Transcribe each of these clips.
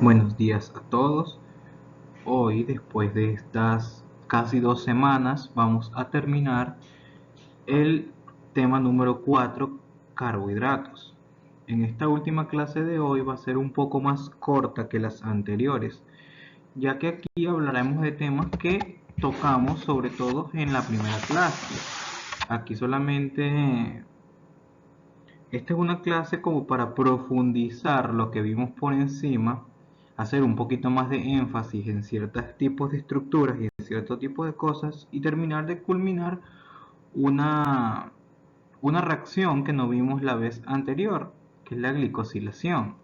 Buenos días a todos. Hoy, después de estas casi 2 semanas, vamos a terminar el tema número 4, carbohidratos. En esta última clase de hoy va a ser un poco más corta que las anteriores, ya que aquí hablaremos de temas que tocamos sobre todo en la primera clase. Aquí solamente esta es una clase como para profundizar lo que vimos por encima, hacer un poquito más de énfasis en ciertos tipos de estructuras y en ciertos tipos de cosas y terminar de culminar una, una reacción que no vimos la vez anterior, que es la glicosilación,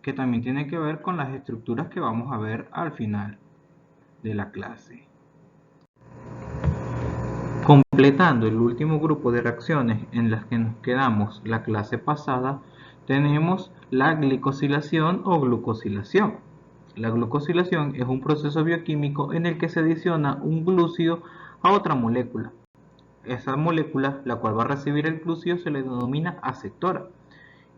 que también tiene que ver con las estructuras que vamos a ver al final de la clase. Completando el último grupo de reacciones en las que nos quedamos la clase pasada, tenemos la glicosilación o glucosilación. La glucosilación es un proceso bioquímico en el que se adiciona un glúcido a otra molécula. Esa molécula, la cual va a recibir el glúcido, se le denomina aceptora.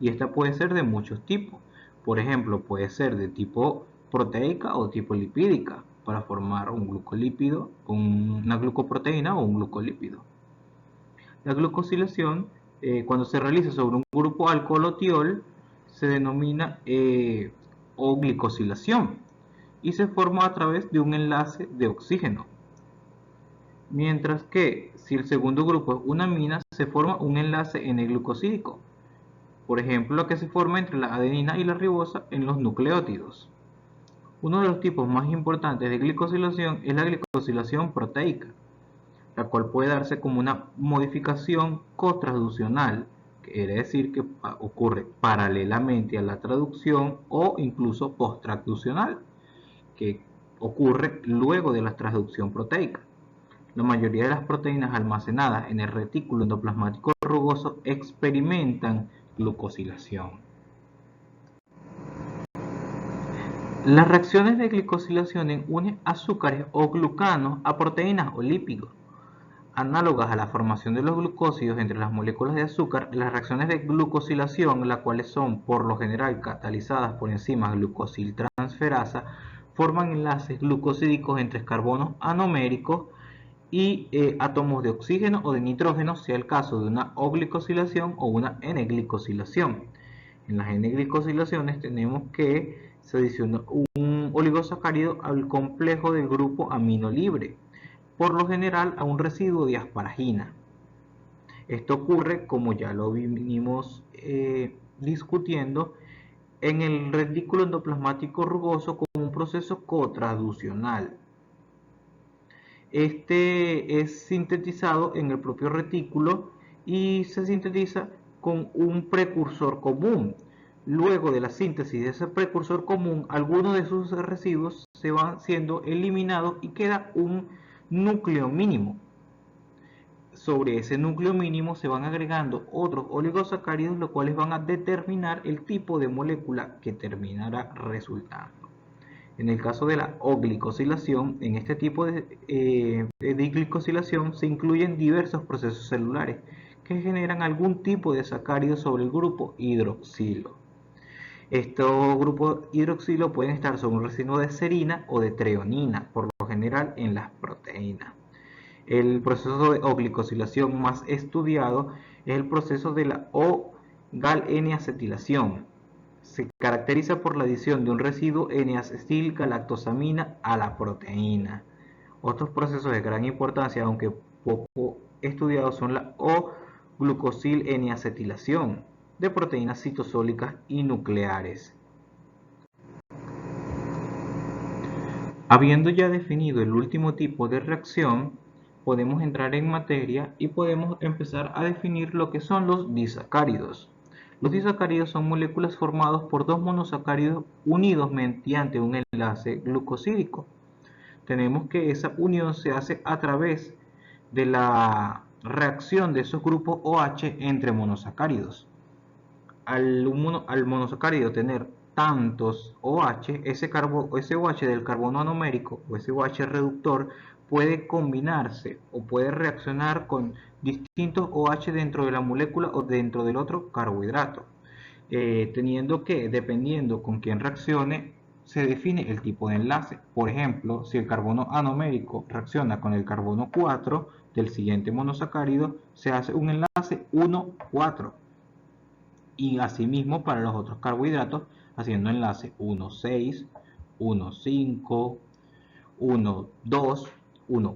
Y esta puede ser de muchos tipos. Por ejemplo, puede ser de tipo proteica o tipo lipídica, para formar un glucolípido, una glucoproteína o un glucolípido. La glucosilación, cuando se realiza sobre un grupo alcohol-tiol, se denomina o glicosilación y se forma a través de un enlace de oxígeno. Mientras que si el segundo grupo es una amina, se forma un enlace N-glucosídico. Por ejemplo, lo que se forma entre la adenina y la ribosa en los nucleótidos. Uno de los tipos más importantes de glicosilación es la glicosilación proteica, la cual puede darse como una modificación cotraducional, que quiere decir que ocurre paralelamente a la traducción o incluso posttraducional, que ocurre luego de la transducción proteica. La mayoría de las proteínas almacenadas en el retículo endoplasmático rugoso experimentan glucosilación. Las reacciones de glicosilación unen azúcares o glucanos a proteínas o lípidos. Análogas a la formación de los glucósidos entre las moléculas de azúcar, las reacciones de glucosilación, las cuales son por lo general catalizadas por enzimas glucosiltransferasa, forman enlaces glucosídicos entre carbonos anoméricos y átomos de oxígeno o de nitrógeno, sea el caso de una O-glicosilación o una N-glicosilación. En las N-glicosilaciones tenemos que se adiciona un oligosacárido al complejo del grupo amino libre, por lo general a un residuo de asparagina. Esto ocurre, como ya lo vinimos discutiendo, en el retículo endoplasmático rugoso como un proceso cotraducional. Este es sintetizado en el propio retículo y se sintetiza con un precursor común. Luego de la síntesis de ese precursor común, algunos de sus residuos se van siendo eliminados y queda un núcleo mínimo. Sobre ese núcleo mínimo se van agregando otros oligosacáridos, los cuales van a determinar el tipo de molécula que terminará resultando. En el caso de la O-glicosilación, en este tipo de glicosilación se incluyen diversos procesos celulares que generan algún tipo de sacárido sobre el grupo hidroxilo. Estos grupos hidroxilo pueden estar sobre un residuo de serina o de treonina, por lo general en las proteínas. El proceso de O-glicosilación más estudiado es el proceso de la O-gal-N-acetilación. Se caracteriza por la adición de un residuo N-acetilgalactosamina a la proteína. Otros procesos de gran importancia, aunque poco estudiados, son la O-glucosil N-acetilación de proteínas citosólicas y nucleares. Habiendo ya definido el último tipo de reacción, podemos entrar en materia y podemos empezar a definir lo que son los disacáridos. Los disacáridos son moléculas formadas por dos monosacáridos unidos mediante un enlace glucosídico. Tenemos que esa unión se hace a través de la reacción de esos grupos OH entre monosacáridos. Al monosacárido tener tantos OH, ese OH del carbono anomérico o ese OH reductor puede combinarse o puede reaccionar con distintos OH dentro de la molécula o dentro del otro carbohidrato, teniendo que, dependiendo con quién reaccione, se define el tipo de enlace. Por ejemplo, si el carbono anomérico reacciona con el carbono 4 del siguiente monosacárido, se hace un enlace 1,4. Y asimismo para los otros carbohidratos, haciendo enlace 1,6, 1,5, 1,2, 1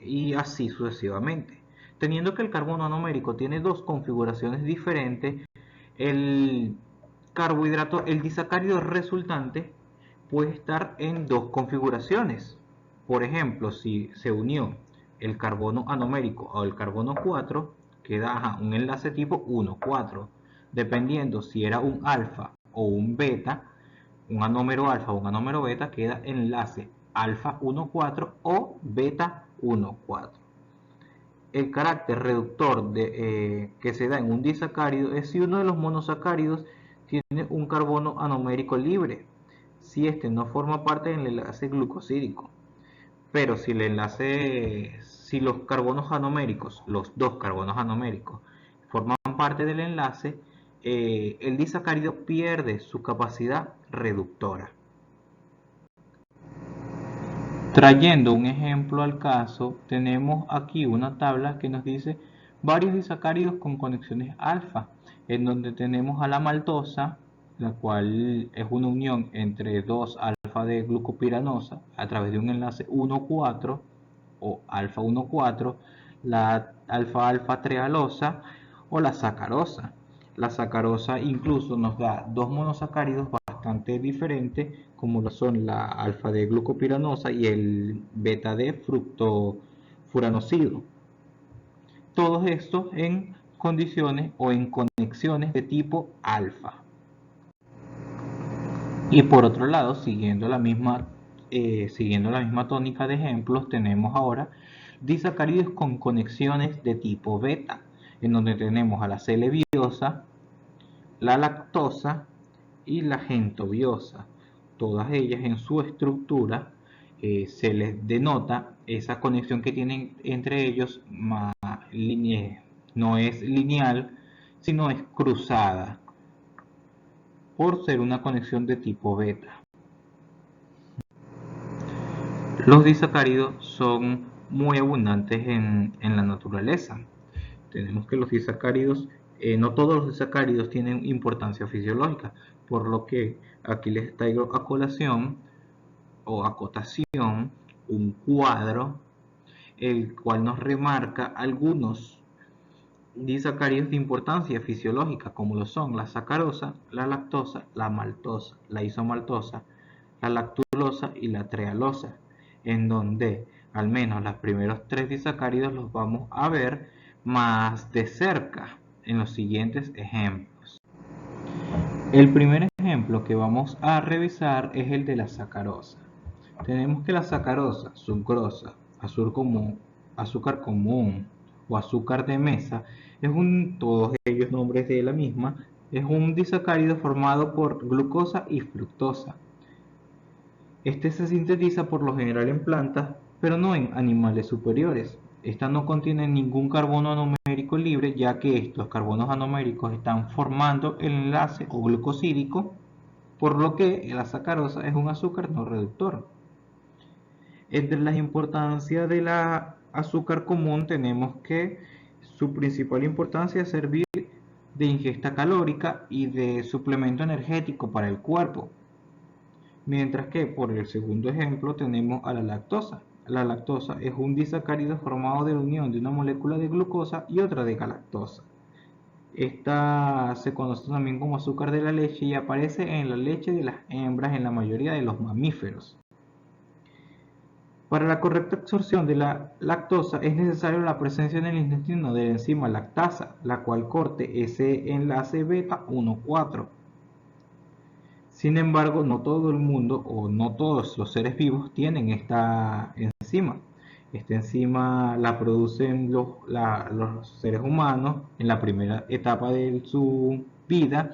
y así sucesivamente. Teniendo que el carbono anomérico tiene dos configuraciones diferentes, el carbohidrato, el disacárido resultante puede estar en dos configuraciones. Por ejemplo, si se unió el carbono anomérico o el carbono 4, queda un enlace tipo 1,4. Dependiendo si era un alfa o un beta, un anómero alfa o un anómero beta, queda enlace alfa 1,4 o beta 1,4. El carácter reductor que se da en un disacárido es si uno de los monosacáridos tiene un carbono anomérico libre, si este no forma parte del enlace glucosídico. Pero si los carbonos anoméricos, los dos carbonos anoméricos, forman parte del enlace, el disacárido pierde su capacidad reductora. Trayendo un ejemplo al caso, tenemos aquí una tabla que nos dice varios disacáridos con conexiones alfa, en donde tenemos a la maltosa, la cual es una unión entre dos alfa de glucopiranosa a través de un enlace 1,4 o alfa 1,4, la alfa-alfa trealosa o la sacarosa. La sacarosa incluso nos da dos monosacáridos bastante diferentes, como lo son la alfa de glucopiranosa y el beta de fructofuranocido. Todos estos en condiciones o en conexiones de tipo alfa. Y por otro lado, siguiendo la misma tónica de ejemplos, tenemos ahora disacáridos con conexiones de tipo beta, en donde tenemos a la C-leviosa, la lactosa y la gentobiosa. Todas ellas en su estructura se les denota esa conexión que tienen entre ellos, no es lineal, sino es cruzada, por ser una conexión de tipo beta. Los disacáridos son muy abundantes en la naturaleza. Tenemos que los disacáridos, no todos los disacáridos tienen importancia fisiológica, por lo que aquí les traigo a colación o acotación un cuadro, el cual nos remarca algunos disacáridos de importancia fisiológica, como lo son la sacarosa, la lactosa, la maltosa, la isomaltosa, la lactulosa y la trealosa, en donde al menos los primeros tres disacáridos los vamos a ver más de cerca en los siguientes ejemplos. El primer ejemplo que vamos a revisar es el de la sacarosa. Tenemos que la sacarosa, sucrosa, azúcar común o azúcar de mesa, todos ellos nombres de la misma, es un disacárido formado por glucosa y fructosa. Este se sintetiza por lo general en plantas, pero no en animales superiores. Esta no contiene ningún carbono anomérico libre, ya que estos carbonos anoméricos están formando el enlace o glucosídico, por lo que la sacarosa es un azúcar no reductor. Entre las importancias de la azúcar común tenemos que su principal importancia es servir de ingesta calórica y de suplemento energético para el cuerpo. Mientras que por el segundo ejemplo tenemos a la lactosa. La lactosa es un disacárido formado de la unión de una molécula de glucosa y otra de galactosa. Esta se conoce también como azúcar de la leche y aparece en la leche de las hembras en la mayoría de los mamíferos. Para la correcta absorción de la lactosa es necesaria la presencia en el intestino de la enzima lactasa, la cual corte ese enlace beta 1,4. Sin embargo, no todo el mundo o no todos los seres vivos tienen esta enzima. Esta enzima la producen los seres humanos en la primera etapa de su vida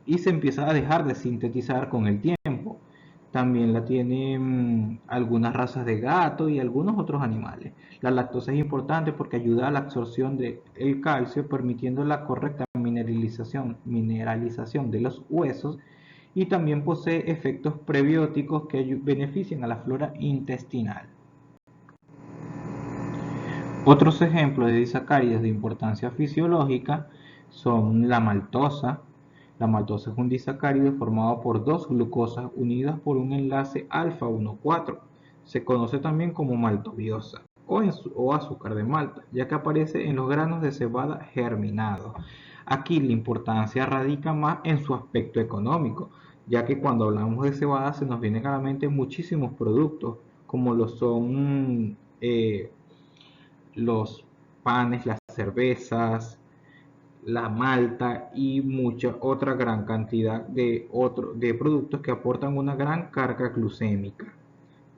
y se empieza a dejar de sintetizar con el tiempo. También la tienen algunas razas de gato y algunos otros animales. La lactosa es importante porque ayuda a la absorción del calcio, permitiendo la correcta mineralización de los huesos y también posee efectos prebióticos que benefician a la flora intestinal. Otros ejemplos de disacáridos de importancia fisiológica son la maltosa. La maltosa es un disacárido formado por dos glucosas unidas por un enlace alfa 1,4. Se conoce también como maltobiosa o azúcar de malta, ya que aparece en los granos de cebada germinados. Aquí la importancia radica más en su aspecto económico, ya que cuando hablamos de cebada se nos vienen a la mente muchísimos productos, como lo son los panes, las cervezas, la malta y mucha otra gran cantidad de productos que aportan una gran carga glucémica.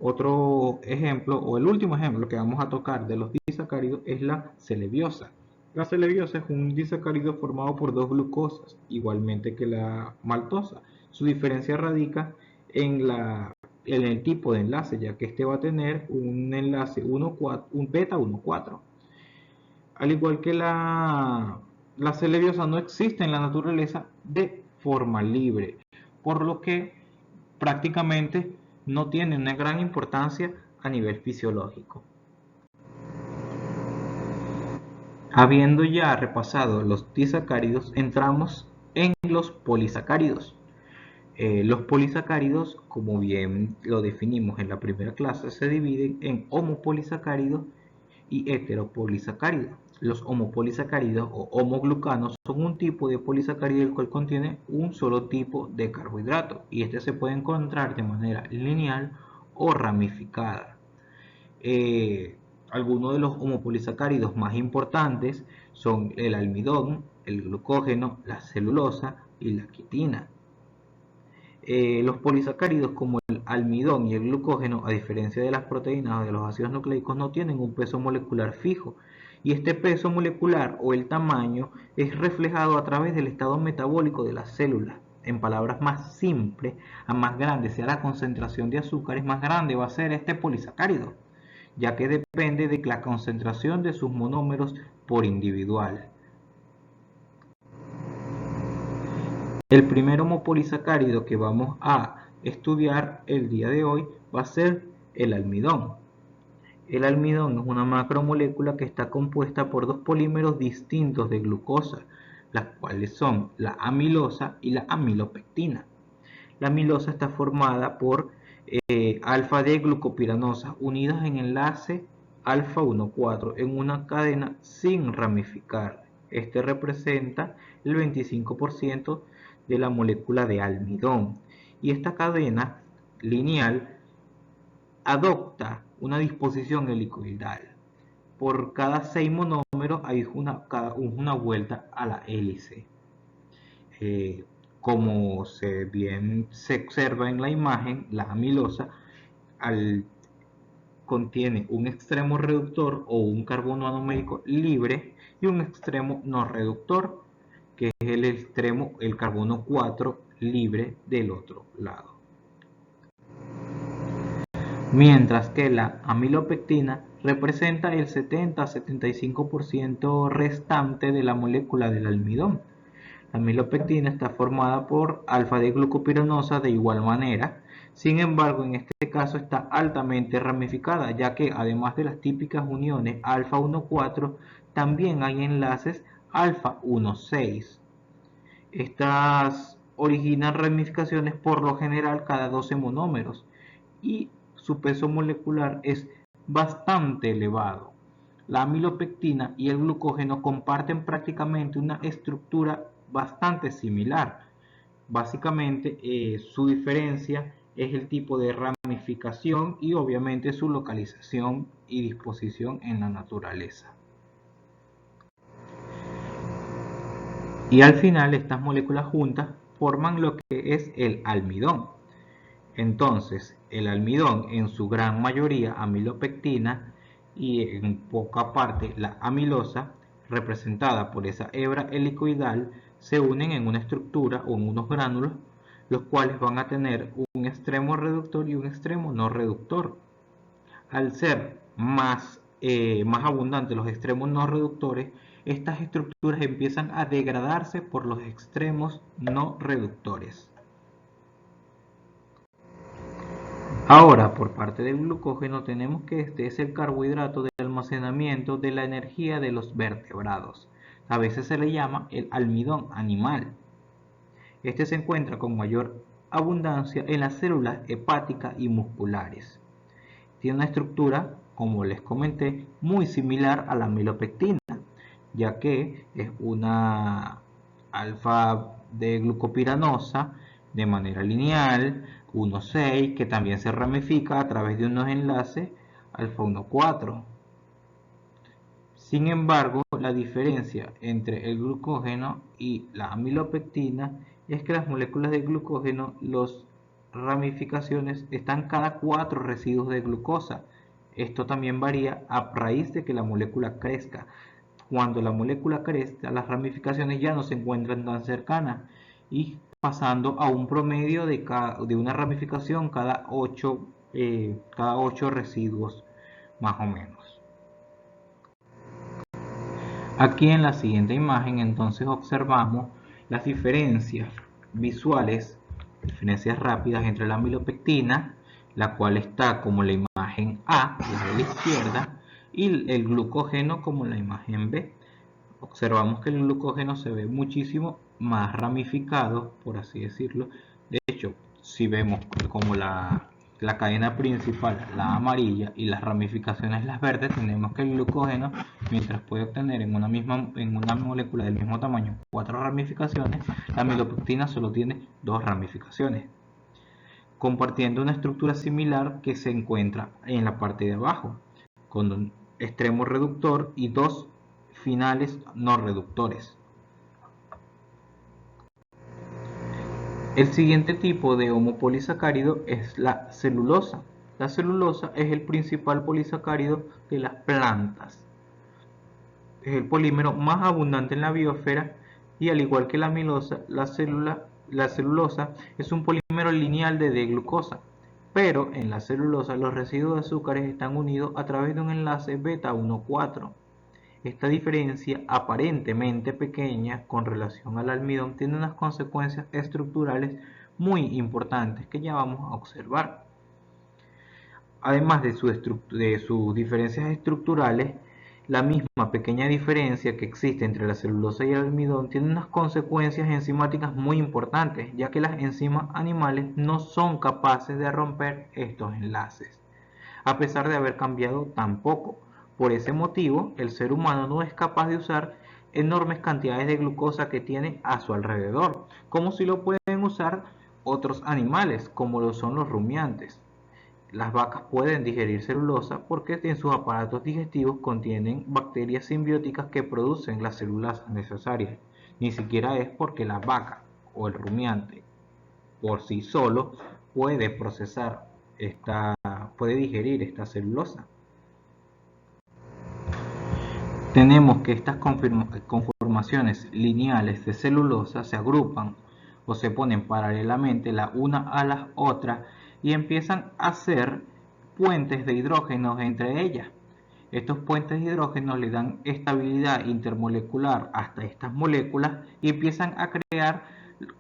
Otro ejemplo, o el último ejemplo que vamos a tocar de los disacáridos es la celebiosa. La celebiosa es un disacárido formado por dos glucosas, igualmente que la maltosa. Su diferencia radica en el tipo de enlace, ya que este va a tener un enlace 1,4, un beta 1,4. Al igual que la celebiosa no existe en la naturaleza de forma libre, por lo que prácticamente no tiene una gran importancia a nivel fisiológico. Habiendo ya repasado los disacáridos, entramos en los polisacáridos. Los polisacáridos, como bien lo definimos en la primera clase, se dividen en homopolisacáridos y heteropolisacáridos. Los homopolisacáridos o homoglucanos son un tipo de polisacárido el cual contiene un solo tipo de carbohidrato y este se puede encontrar de manera lineal o ramificada. Algunos de los homopolisacáridos más importantes son el almidón, el glucógeno, la celulosa y la quitina. Los polisacáridos como el almidón y el glucógeno, a diferencia de las proteínas o de los ácidos nucleicos, no tienen un peso molecular fijo, y este peso molecular o el tamaño es reflejado a través del estado metabólico de la célula. En palabras más simples, a más grande sea la concentración de azúcares, más grande va a ser este polisacárido, ya que depende de la concentración de sus monómeros por individual. El primer homopolisacárido que vamos a estudiar el día de hoy va a ser el almidón. El almidón es una macromolécula que está compuesta por dos polímeros distintos de glucosa, las cuales son la amilosa y la amilopectina. La amilosa está formada por alfa-D-glucopiranosas unidas en enlace alfa 1,4 en una cadena sin ramificar. Este representa el 25% de la molécula de almidón. Y esta cadena lineal adopta una disposición helicoidal. Por cada 6 monómeros hay una vuelta a la hélice. Como bien se observa en la imagen, la amilosa contiene un extremo reductor o un carbono anomérico libre y un extremo no reductor, que es el carbono 4 libre del otro lado. Mientras que la amilopectina representa el 70-75% restante de la molécula del almidón. La amilopectina está formada por alfa-D-glucopiranosa de igual manera, sin embargo en este caso está altamente ramificada, ya que además de las típicas uniones alfa 1,4, también hay enlaces alfa 1,6. Estas originan ramificaciones por lo general cada 12 monómeros y su peso molecular es bastante elevado. La amilopectina y el glucógeno comparten prácticamente una estructura bastante similar. Básicamente su diferencia es el tipo de ramificación y obviamente su localización y disposición en la naturaleza. Y al final estas moléculas juntas forman lo que es el almidón. Entonces, el almidón en su gran mayoría amilopectina y en poca parte la amilosa, representada por esa hebra helicoidal, se unen en una estructura o en unos gránulos, los cuales van a tener un extremo reductor y un extremo no reductor. Al ser más abundantes los extremos no reductores, estas estructuras empiezan a degradarse por los extremos no reductores. Ahora, por parte del glucógeno, tenemos que este es el carbohidrato de almacenamiento de la energía de los vertebrados. A veces se le llama el almidón animal. Este se encuentra con mayor abundancia en las células hepáticas y musculares. Tiene una estructura, como les comenté, muy similar a la amilopectina, ya que es una alfa de glucopiranosa de manera lineal, 1,6, que también se ramifica a través de unos enlaces alfa 1,4. Sin embargo, la diferencia entre el glucógeno y la amilopectina es que las moléculas de glucógeno, las ramificaciones están cada 4 residuos de glucosa. Esto también varía a raíz de que la molécula crezca. Cuando la molécula crezca, las ramificaciones ya no se encuentran tan cercanas y pasando a un promedio de una ramificación cada 8 residuos más o menos. Aquí en la siguiente imagen entonces observamos las diferencias visuales, diferencias rápidas entre la amilopectina, la cual está como la imagen A, la de la izquierda, y el glucógeno como la imagen B. Observamos que el glucógeno se ve muchísimo más ramificado, por así decirlo. De hecho, si vemos como la cadena principal, la amarilla, y las ramificaciones, las verdes, tenemos que el glucógeno, mientras puede obtener en una molécula del mismo tamaño 4 ramificaciones, la amilopectina solo tiene 2 ramificaciones, compartiendo una estructura similar que se encuentra en la parte de abajo, con un extremo reductor y 2 finales no reductores. El siguiente tipo de homopolisacárido es la celulosa. La celulosa es el principal polisacárido de las plantas. Es el polímero más abundante en la biosfera y, al igual que la amilosa, la celulosa es un polímero lineal de D-glucosa. Pero en la celulosa los residuos de azúcares están unidos a través de un enlace beta 1,4. Esta diferencia aparentemente pequeña con relación al almidón tiene unas consecuencias estructurales muy importantes que ya vamos a observar. Además de sus diferencias estructurales, la misma pequeña diferencia que existe entre la celulosa y el almidón tiene unas consecuencias enzimáticas muy importantes, ya que las enzimas animales no son capaces de romper estos enlaces, a pesar de haber cambiado tan poco. Por ese motivo, el ser humano no es capaz de usar enormes cantidades de glucosa que tiene a su alrededor, como si lo pueden usar otros animales, como lo son los rumiantes. Las vacas pueden digerir celulosa porque en sus aparatos digestivos contienen bacterias simbióticas que producen las células necesarias. Ni siquiera es porque la vaca o el rumiante por sí solo puede puede digerir esta celulosa. Tenemos que estas conformaciones lineales de celulosa se agrupan o se ponen paralelamente la una a la otra y empiezan a hacer puentes de hidrógenos entre ellas. Estos puentes de hidrógeno le dan estabilidad intermolecular hasta estas moléculas y empiezan a crear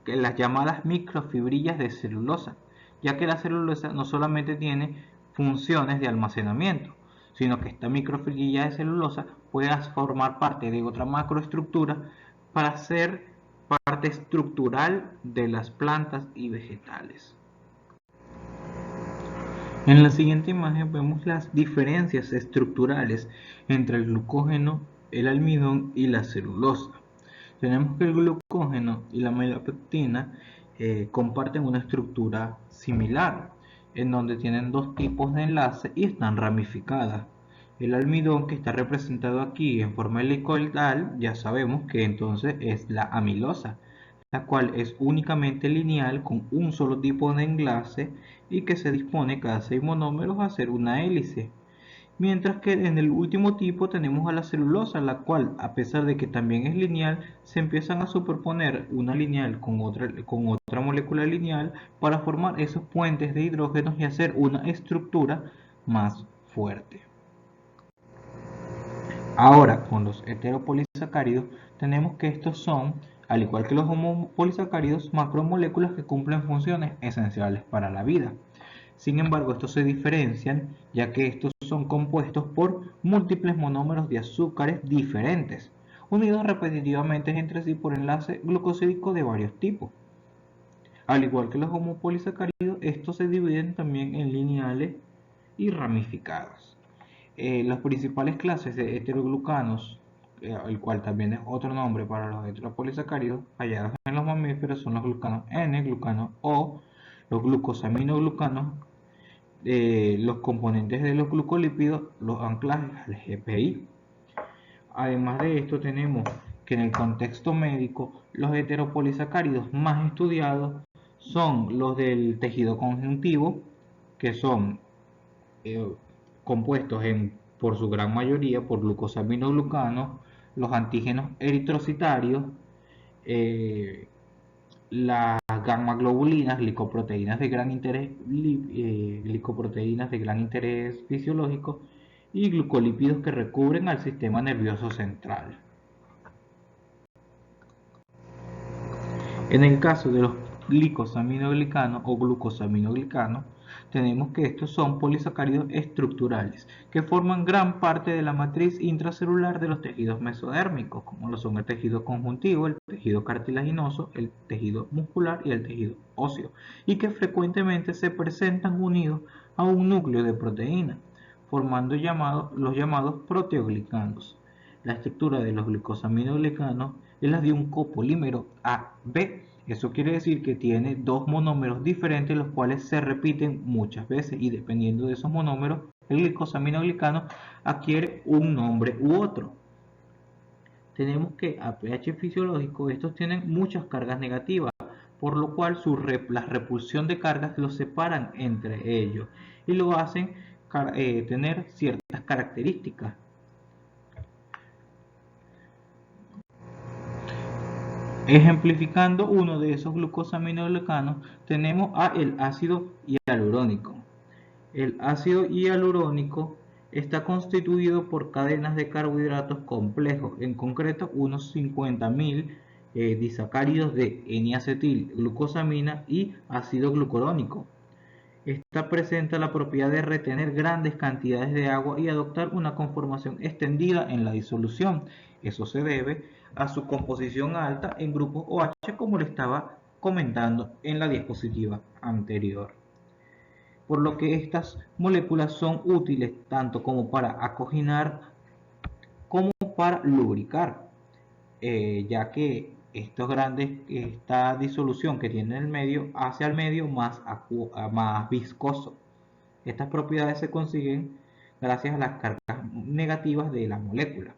las llamadas microfibrillas de celulosa, ya que la celulosa no solamente tiene funciones de almacenamiento, sino que esta microfibrilla de celulosa puede formar parte de otra macroestructura para ser parte estructural de las plantas y vegetales. En la siguiente imagen vemos las diferencias estructurales entre el glucógeno, el almidón y la celulosa. Tenemos que el glucógeno y la amilopectina comparten una estructura similar, en donde tienen dos tipos de enlace y están ramificadas. El almidón, que está representado aquí en forma helicoidal, ya sabemos que entonces es la amilosa, la cual es únicamente lineal con un solo tipo de enlace y que se dispone cada 6 monómeros a hacer una hélice. Mientras que en el último tipo tenemos a la celulosa, la cual, a pesar de que también es lineal, se empiezan a superponer una lineal con otra molécula lineal para formar esos puentes de hidrógenos y hacer una estructura más fuerte. Ahora, con los heteropolisacáridos, tenemos que estos son, al igual que los homopolisacáridos, macromoléculas que cumplen funciones esenciales para la vida. Sin embargo, estos se diferencian ya que estos son compuestos por múltiples monómeros de azúcares diferentes, unidos repetitivamente entre sí por enlace glucosídico de varios tipos. Al igual que los homopolisacáridos, estos se dividen también en lineales y ramificados. Las principales clases de heteroglucanos, el cual también es otro nombre para los heteropolisacáridos hallados en los mamíferos, son los glucanos N, glucanos O, los glucosaminoglucanos, los componentes de los glucolípidos, los anclajes al GPI. Además de esto, tenemos que en el contexto médico, los heteropolisacáridos más estudiados son los del tejido conjuntivo, que son eh, compuestos por su gran mayoría por glucosaminoglucanos, los antígenos eritrocitarios, eh, las gamma-globulinas, glicoproteínas de gran interés fisiológico y glucolípidos que recubren al sistema nervioso central. En el caso de los glicosaminoglicanos o glucosaminoglicanos, tenemos que estos son polisacáridos estructurales que forman gran parte de la matriz intracelular de los tejidos mesodérmicos, como lo son el tejido conjuntivo, el tejido cartilaginoso, el tejido muscular y el tejido óseo, y que frecuentemente se presentan unidos a un núcleo de proteína, formando los llamados proteoglicanos. La estructura de los glucosaminoglicanos es la de un copolímero AB. Eso quiere decir que tiene dos monómeros diferentes, los cuales se repiten muchas veces, y dependiendo de esos monómeros, el glicosaminoglicano adquiere un nombre u otro. Tenemos que a pH fisiológico estos tienen muchas cargas negativas, por lo cual la repulsión de cargas los separan entre ellos y lo hacen tener ciertas características. Ejemplificando uno de esos glucosaminoglicanos, tenemos el ácido hialurónico. El ácido hialurónico está constituido por cadenas de carbohidratos complejos, en concreto unos 50.000 disacáridos de N-acetilglucosamina y ácido glucurónico. Esta presenta la propiedad de retener grandes cantidades de agua y adoptar una conformación extendida en la disolución. Eso se debe a su composición alta en grupos OH, como le estaba comentando en la diapositiva anterior. Por lo que estas moléculas son útiles tanto como para acoginar como para lubricar, ya que esta disolución que tiene en el medio hace al medio más viscoso. Estas propiedades se consiguen gracias a las cargas negativas de la molécula,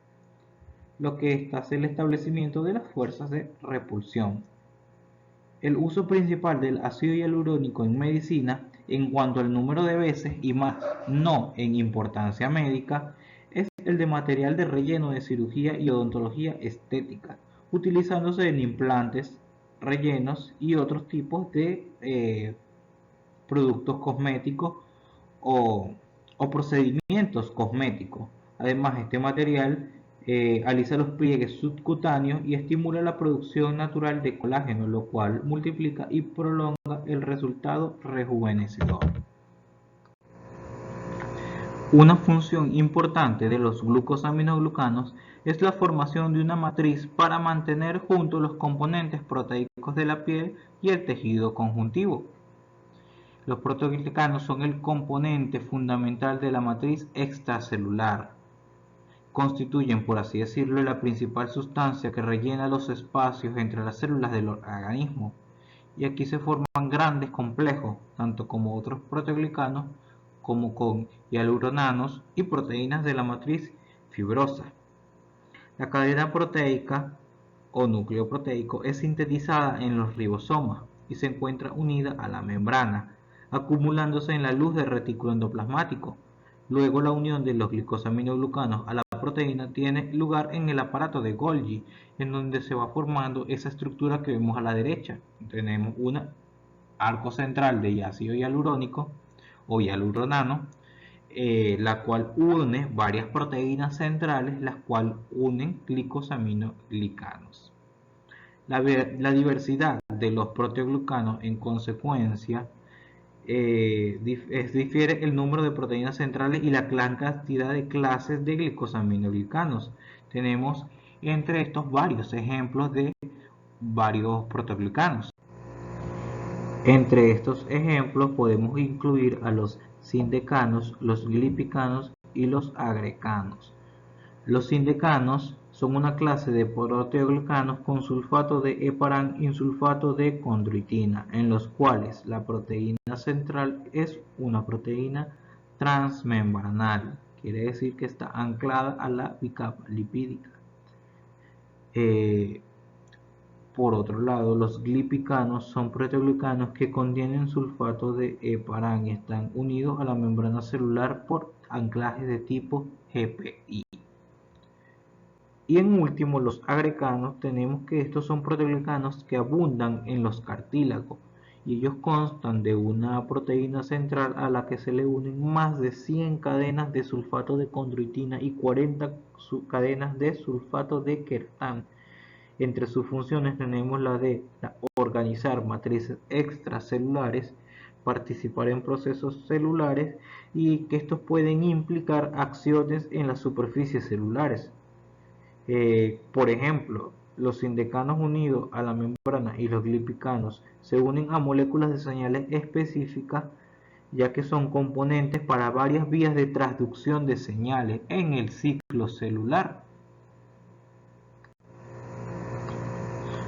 lo que hace el establecimiento de las fuerzas de repulsión. El uso principal del ácido hialurónico en medicina, en cuanto al número de veces y más no en importancia médica, es el de material de relleno de cirugía y odontología estética, utilizándose en implantes, rellenos y otros tipos de productos cosméticos o procedimientos cosméticos. Además, este material alisa los pliegues subcutáneos y estimula la producción natural de colágeno, lo cual multiplica y prolonga el resultado rejuvenecedor. Una función importante de los glucosaminoglucanos es la formación de una matriz para mantener juntos los componentes proteicos de la piel y el tejido conjuntivo. Los proteoglicanos son el componente fundamental de la matriz extracelular. Constituyen, por así decirlo, la principal sustancia que rellena los espacios entre las células del organismo. Y aquí se forman grandes complejos, tanto como otros proteoglicanos, como con hialuronanos y proteínas de la matriz fibrosa. La cadena proteica o núcleo proteico es sintetizada en los ribosomas y se encuentra unida a la membrana, acumulándose en la luz del retículo endoplasmático. Luego la unión de los glicosaminoglucanos a la proteína tiene lugar en el aparato de Golgi, en donde se va formando esa estructura que vemos a la derecha. Tenemos un arco central de ácido hialurónico o hialuronano, la cual une varias proteínas centrales, las cuales unen glicosaminoglicanos. La diversidad de los proteoglucanos en consecuencia difiere el número de proteínas centrales y la gran cantidad de clases de glicosaminoglicanos. Tenemos entre estos varios ejemplos de varios proteoglicanos. Entre estos ejemplos podemos incluir a los sindecanos, los glipicanos y los agrecanos. Los sindecanos son una clase de proteoglicanos con sulfato de heparán y sulfato de condroitina, en los cuales la proteína central es una proteína transmembranal, quiere decir que está anclada a la bicapa lipídica. Por otro lado, los glipicanos son proteoglicanos que contienen sulfato de heparán y están unidos a la membrana celular por anclaje de tipo GPI. Y en último, los agrecanos, tenemos que estos son proteoglicanos que abundan en los cartílagos y ellos constan de una proteína central a la que se le unen más de 100 cadenas de sulfato de condroitina y 40 cadenas de sulfato de quertán. Entre sus funciones tenemos la de organizar matrices extracelulares, participar en procesos celulares y que estos pueden implicar acciones en las superficies celulares. Por ejemplo, los sindecanos unidos a la membrana y los glipicanos se unen a moléculas de señales específicas, ya que son componentes para varias vías de transducción de señales en el ciclo celular.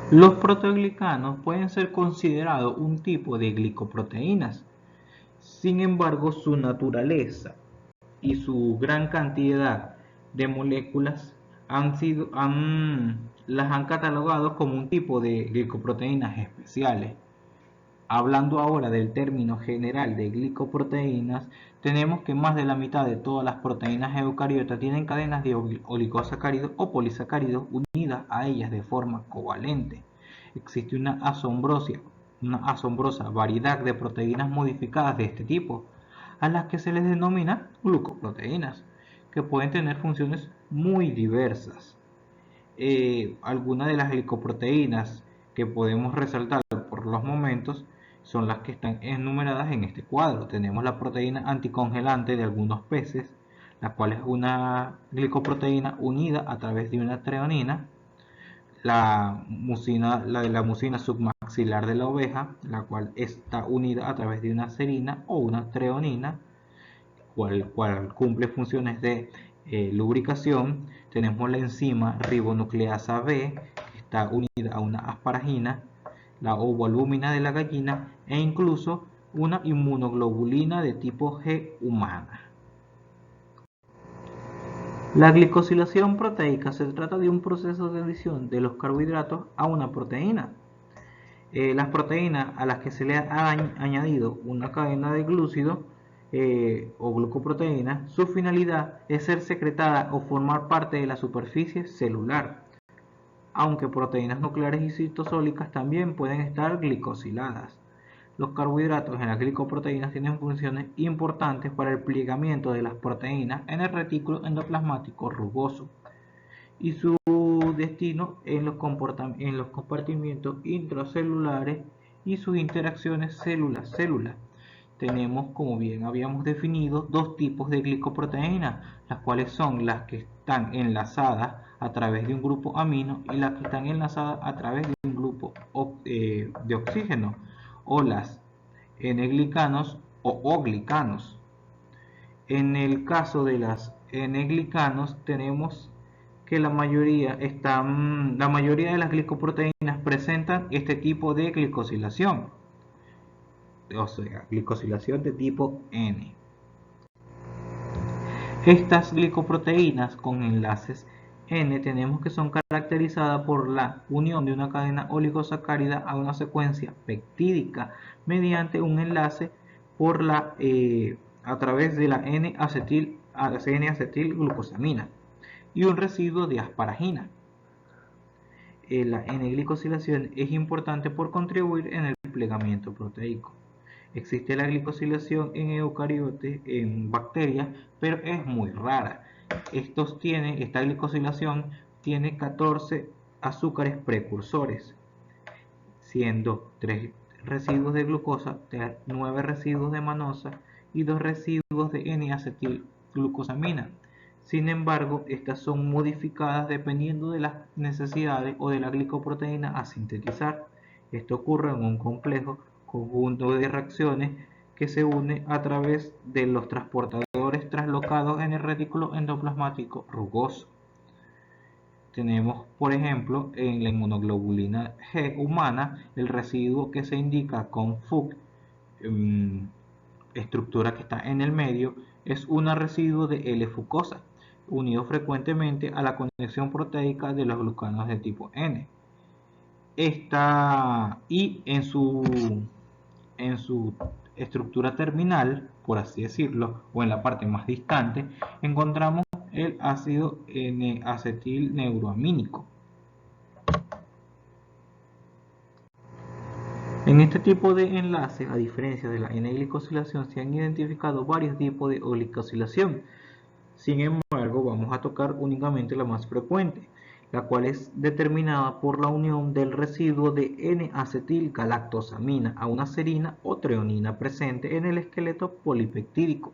Los proteoglicanos pueden ser considerados un tipo de glicoproteínas. Sin embargo, su naturaleza y su gran cantidad de moléculas las han catalogado como un tipo de glicoproteínas especiales. Hablando ahora del término general de glicoproteínas, tenemos que más de la mitad de todas las proteínas eucariotas tienen cadenas de oligosacáridos o polisacáridos unidas a ellas de forma covalente. Existe una asombrosa variedad de proteínas modificadas de este tipo, a las que se les denomina glucoproteínas, que pueden tener funciones muy diversas. Algunas de las glicoproteínas que podemos resaltar por los momentos son las que están enumeradas en este cuadro. Tenemos la proteína anticongelante de algunos peces, la cual es una glicoproteína unida a través de una treonina. La de la mucina submaxilar de la oveja, la cual está unida a través de una serina o una treonina, cual cumple funciones de lubricación. Tenemos la enzima ribonucleasa B, que está unida a una asparagina, la ovoalbúmina de la gallina e incluso una inmunoglobulina de tipo G humana. La glicosilación proteica se trata de un proceso de adición de los carbohidratos a una proteína. Las proteínas a las que se le ha añadido una cadena de glúcidos o glucoproteínas, su finalidad es ser secretada o formar parte de la superficie celular, aunque proteínas nucleares y citosólicas también pueden estar glicosiladas. Los carbohidratos en las glicoproteínas tienen funciones importantes para el plegamiento de las proteínas en el retículo endoplasmático rugoso y su destino en los compartimientos intracelulares y sus interacciones célula-célula. Tenemos, como bien habíamos definido, dos tipos de glicoproteínas, las cuales son las que están enlazadas a través de un grupo amino y las que están enlazadas a través de un grupo de oxígeno, o las N-glicanos o O-glicanos. En el caso de las N-glicanos tenemos que la mayoría de las glicoproteínas presentan este tipo de glicosilación, o sea, glicosilación de tipo N. Estas glicoproteínas con enlaces N tenemos que son caracterizadas por la unión de una cadena oligosacárida a una secuencia peptídica mediante un enlace a través de la N-acetilglucosamina y un residuo de asparagina. La N-glicosilación es importante por contribuir en el plegamiento proteico. Existe la glicosilación en eucariotes, en bacterias, pero es muy rara. Esta glicosilación tiene 14 azúcares precursores, siendo residuos de glucosa, 9 residuos de manosa y 2 residuos de N-acetilglucosamina. Sin embargo, estas son modificadas dependiendo de las necesidades o de la glicoproteína a sintetizar. Esto ocurre en un complejo conjunto de reacciones que se une a través de los transportadores traslocados en el retículo endoplasmático rugoso. Tenemos, por ejemplo, en la inmunoglobulina G humana, el residuo que se indica con FUC, estructura que está en el medio, es un residuo de L-fucosa, unido frecuentemente a la conexión proteica de los glucanos de tipo N. Y en su estructura terminal, por así decirlo, o en la parte más distante, encontramos el ácido N-acetilneuroamínico. En este tipo de enlaces, a diferencia de la N-glicosilación, se han identificado varios tipos de glicosilación. Sin embargo, vamos a tocar únicamente la más frecuente, la cual es determinada por la unión del residuo de N-acetilgalactosamina a una serina o treonina presente en el esqueleto polipeptídico.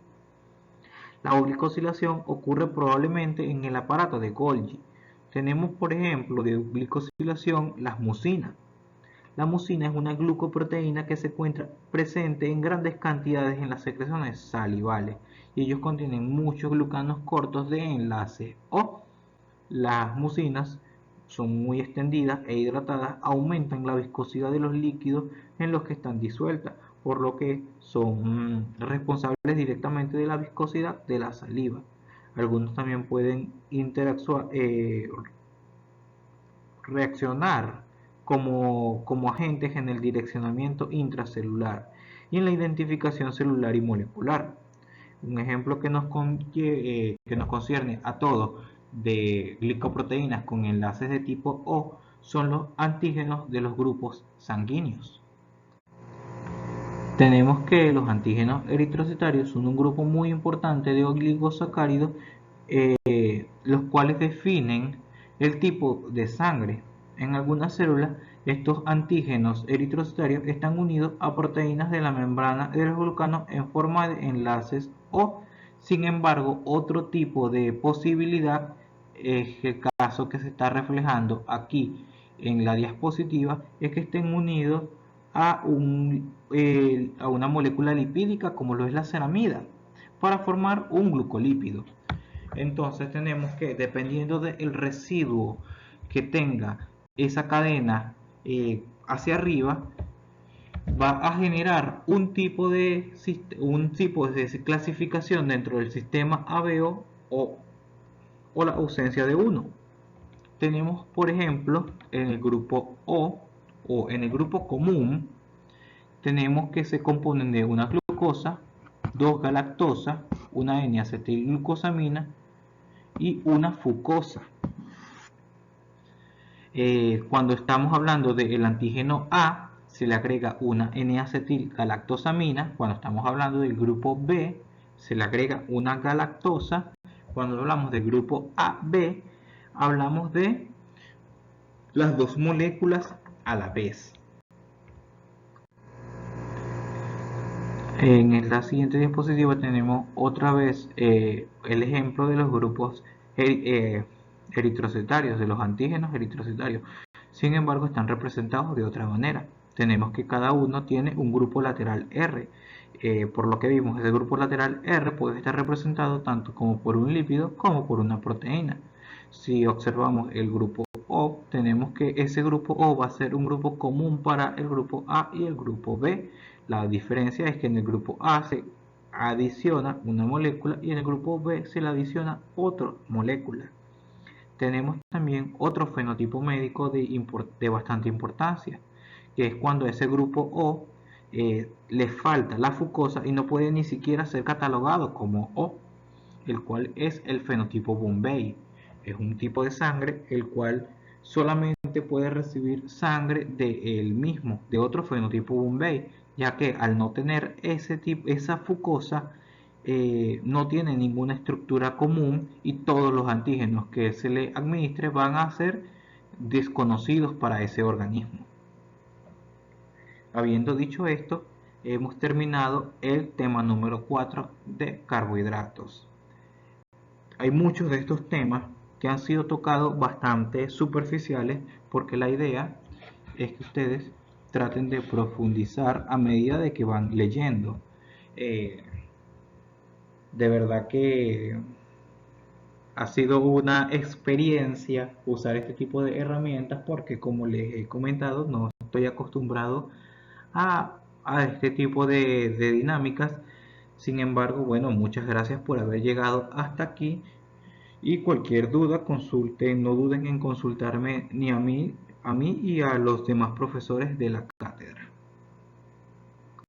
La glicosilación ocurre probablemente en el aparato de Golgi. Tenemos, por ejemplo, de glicosilación las mucinas. La mucina es una glucoproteína que se encuentra presente en grandes cantidades en las secreciones salivales y ellos contienen muchos glucanos cortos de enlace o las mucinas son muy extendidas e hidratadas, aumentan la viscosidad de los líquidos en los que están disueltas, por lo que son responsables directamente de la viscosidad de la saliva. Algunos también pueden reaccionar como agentes en el direccionamiento intracelular y en la identificación celular y molecular. Un ejemplo que nos concierne a todos de glicoproteínas con enlaces de tipo O son los antígenos de los grupos sanguíneos. Tenemos que los antígenos eritrocitarios son un grupo muy importante de oligosacáridos, los cuales definen el tipo de sangre. En algunas células, estos antígenos eritrocitarios están unidos a proteínas de la membrana de los glucanos en forma de enlaces O. Sin embargo, otro tipo de posibilidad es el caso que se está reflejando aquí en la diapositiva, es que estén unidos a una molécula lipídica como lo es la ceramida para formar un glucolípido. Entonces tenemos que, dependiendo del residuo que tenga esa cadena hacia arriba, va a generar un tipo de clasificación dentro del sistema ABO o la ausencia de uno. Tenemos, por ejemplo, en el grupo O o en el grupo común, tenemos que se componen de una glucosa, 2 galactosa, una N-acetilglucosamina y una fucosa. Cuando estamos hablando del antígeno A, se le agrega una N-acetilgalactosamina. Cuando estamos hablando del grupo B, se le agrega una galactosa. Cuando hablamos del grupo AB, hablamos de las dos moléculas a la vez. En la siguiente diapositiva tenemos otra vez el ejemplo de los grupos eritrocitarios, de los antígenos eritrocitarios. Sin embargo, están representados de otra manera. Tenemos que cada uno tiene un grupo lateral R. Por lo que vimos, ese grupo lateral R puede estar representado tanto como por un lípido como por una proteína. Si observamos el grupo O, tenemos que ese grupo O va a ser un grupo común para el grupo A y el grupo B. La diferencia es que en el grupo A se adiciona una molécula y en el grupo B se le adiciona otra molécula. Tenemos también otro fenotipo médico de bastante importancia, que es cuando a ese grupo O le falta la fucosa y no puede ni siquiera ser catalogado como O, el cual es el fenotipo Bombay. Es un tipo de sangre el cual solamente puede recibir sangre de otro fenotipo Bombay, ya que al no tener esa fucosa, no tiene ninguna estructura común y todos los antígenos que se le administre van a ser desconocidos para ese organismo. Habiendo dicho esto, hemos terminado el tema número 4 de carbohidratos. Hay muchos de estos temas que han sido tocados bastante superficiales porque la idea es que ustedes traten de profundizar a medida de que van leyendo. Eh, de verdad que ha sido una experiencia usar este tipo de herramientas porque, como les he comentado, no estoy acostumbrado a este tipo de dinámicas. Sin embargo, bueno, muchas gracias por haber llegado hasta aquí y cualquier duda consulten, no duden en consultarme ni a mí y a los demás profesores de la cátedra.